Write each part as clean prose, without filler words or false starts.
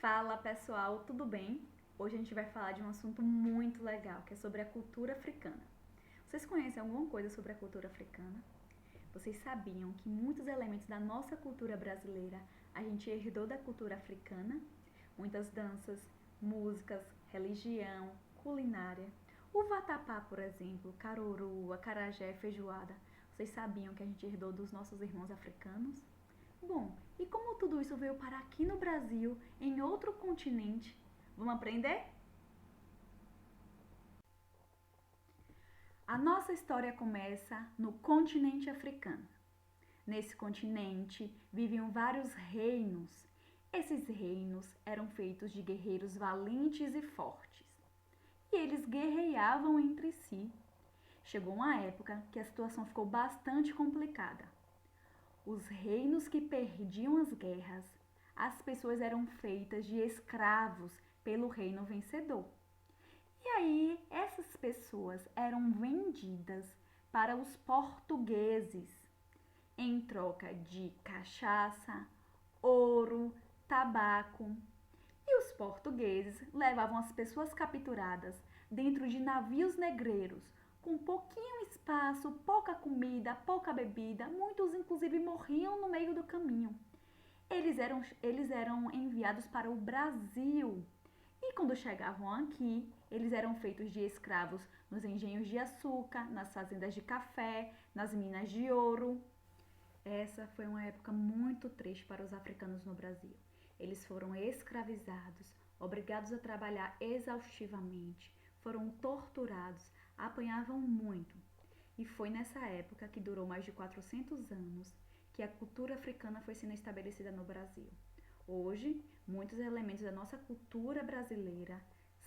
Fala pessoal, tudo bem? Hoje a gente vai falar de um assunto muito legal, que é sobre a cultura africana. Vocês conhecem alguma coisa sobre a cultura africana? Vocês sabiam que muitos elementos da nossa cultura brasileira a gente herdou da cultura africana? Muitas danças, músicas, religião, culinária. O vatapá, por exemplo, caruru, acarajé, feijoada. Vocês sabiam que a gente herdou dos nossos irmãos africanos? Bom, e como tudo isso veio parar aqui no Brasil, em outro continente? Vamos aprender? A nossa história começa no continente africano. Nesse continente viviam vários reinos. Esses reinos eram feitos de guerreiros valentes e fortes. E eles guerreavam entre si. Chegou uma época que a situação ficou bastante complicada. Os reinos que perdiam as guerras, as pessoas eram feitas de escravos pelo reino vencedor. E aí, essas pessoas eram vendidas para os portugueses em troca de cachaça, ouro, tabaco. E os portugueses levavam as pessoas capturadas dentro de navios negreiros, com pouquinho espaço, pouca comida, pouca bebida, muitos inclusive morriam no meio do caminho. Eles eram enviados para o Brasil. E quando chegavam aqui, eles eram feitos de escravos nos engenhos de açúcar, nas fazendas de café, nas minas de ouro. Essa foi uma época muito triste para os africanos no Brasil. Eles foram escravizados, obrigados a trabalhar exaustivamente, foram torturados, apanhavam muito. E foi nessa época, que durou mais de 400 anos, que a cultura africana foi sendo estabelecida no Brasil. Hoje, muitos elementos da nossa cultura brasileira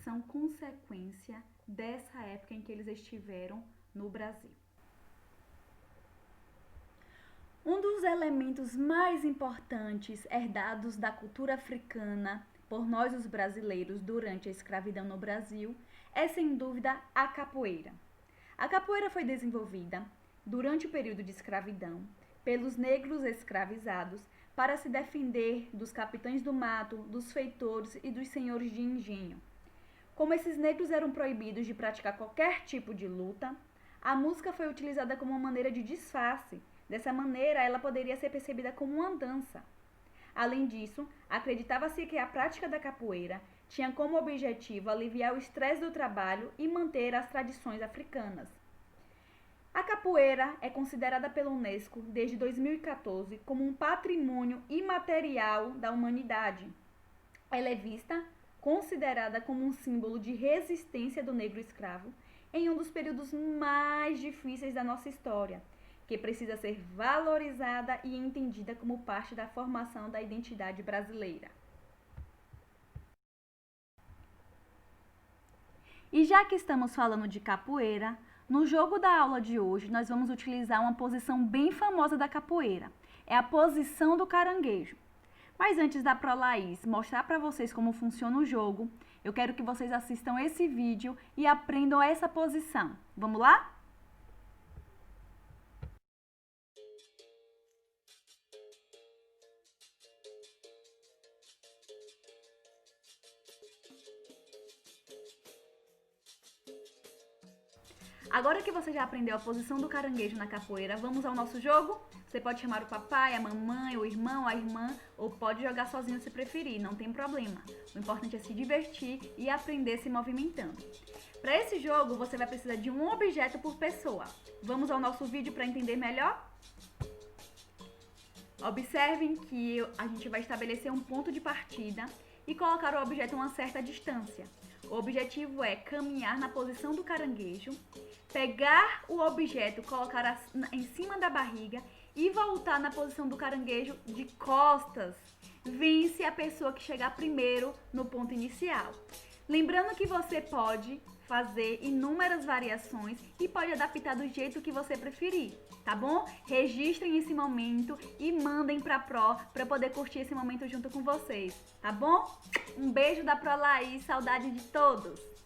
são consequência dessa época em que eles estiveram no Brasil. Um dos elementos mais importantes herdados da cultura africana por nós os brasileiros durante a escravidão no Brasil é, sem dúvida, a capoeira. A capoeira foi desenvolvida durante o período de escravidão pelos negros escravizados para se defender dos capitães do mato, dos feitores e dos senhores de engenho. Como esses negros eram proibidos de praticar qualquer tipo de luta, a música foi utilizada como uma maneira de disfarce. Dessa maneira, ela poderia ser percebida como uma dança. Além disso, acreditava-se que a prática da capoeira tinha como objetivo aliviar o estresse do trabalho e manter as tradições africanas. A capoeira é considerada pela Unesco desde 2014 como um patrimônio imaterial da humanidade. Ela é vista, considerada como um símbolo de resistência do negro escravo em um dos períodos mais difíceis da nossa história, que precisa ser valorizada e entendida como parte da formação da identidade brasileira. E já que estamos falando de capoeira, no jogo da aula de hoje nós vamos utilizar uma posição bem famosa da capoeira. É a posição do caranguejo. Mas antes da Prolaís mostrar para vocês como funciona o jogo, eu quero que vocês assistam esse vídeo e aprendam essa posição. Vamos lá? Agora que você já aprendeu a posição do caranguejo na capoeira, vamos ao nosso jogo? Você pode chamar o papai, a mamãe, o irmão, a irmã, ou pode jogar sozinho se preferir, não tem problema. O importante é se divertir e aprender se movimentando. Para esse jogo, você vai precisar de um objeto por pessoa. Vamos ao nosso vídeo para entender melhor? Observem que a gente vai estabelecer um ponto de partida e colocar o objeto a uma certa distância. O objetivo é caminhar na posição do caranguejo, pegar o objeto, colocar em cima da barriga e voltar na posição do caranguejo de costas. Vence a pessoa que chegar primeiro no ponto inicial. Lembrando que você pode fazer inúmeras variações e pode adaptar do jeito que você preferir, tá bom? Registrem esse momento e mandem pra Pro para poder curtir esse momento junto com vocês, tá bom? Um beijo da Prolaís, saudade de todos!